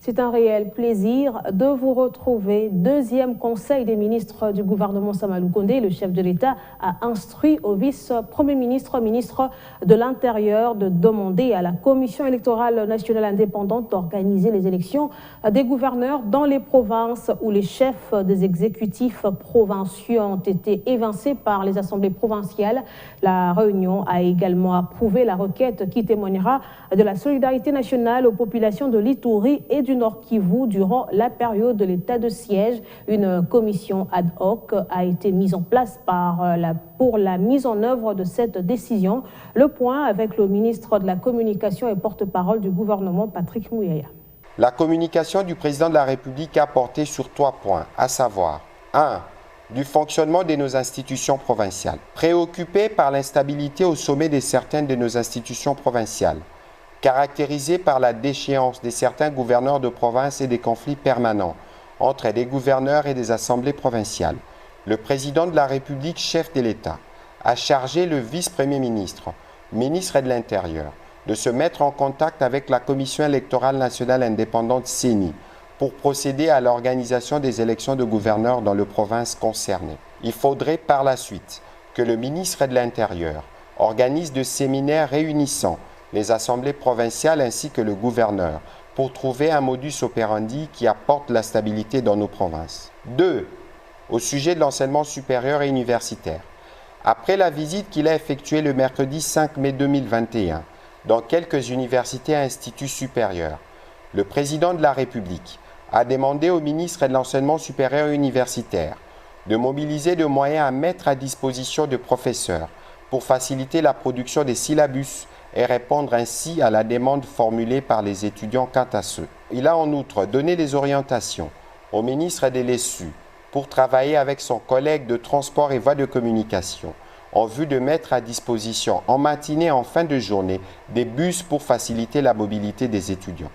C'est un réel plaisir de vous retrouver. Deuxième conseil des ministres du gouvernement Samalou Kondé, le chef de l'État a instruit au vice-premier ministre, ministre de l'Intérieur, de demander à la Commission électorale nationale indépendante d'organiser les élections des gouverneurs dans les provinces où les chefs des exécutifs provinciaux ont été évincés par les assemblées provinciales. La réunion a également approuvé la requête qui témoignera de la solidarité nationale aux populations de l'Ituri et du Nord Kivu durant la période de l'état de siège. Une commission ad hoc a été mise en place pour la mise en œuvre de cette décision. Le point avec le ministre de la Communication et porte-parole du gouvernement, Patrick Mouyaya. La communication du président de la République a porté sur 3 points, à savoir 1. Du fonctionnement de nos institutions provinciales. Préoccupé par l'instabilité au sommet de certaines de nos institutions provinciales, caractérisée par la déchéance de certains gouverneurs de province et des conflits permanents entre des gouverneurs et des assemblées provinciales, le président de la République, chef de l'État, a chargé le vice-premier ministre, ministre de l'Intérieur, de se mettre en contact avec la Commission électorale nationale indépendante CENI pour procéder à l'organisation des élections de gouverneurs dans les provinces concernées. Il faudrait par la suite que le ministre de l'Intérieur organise des séminaires réunissant les assemblées provinciales ainsi que le gouverneur pour trouver un modus operandi qui apporte la stabilité dans nos provinces. 2. Au sujet de l'enseignement supérieur et universitaire. Après la visite qu'il a effectuée le mercredi 5 mai 2021 dans quelques universités et instituts supérieurs, le président de la République a demandé au ministre de l'Enseignement supérieur et universitaire de mobiliser des moyens à mettre à disposition de professeurs pour faciliter la production des syllabus et répondre ainsi à la demande formulée par les étudiants quant à ceux. Il a en outre donné des orientations au ministre de l'ESU pour travailler avec son collègue de transport et voies de communication en vue de mettre à disposition en matinée et en fin de journée des bus pour faciliter la mobilité des étudiants.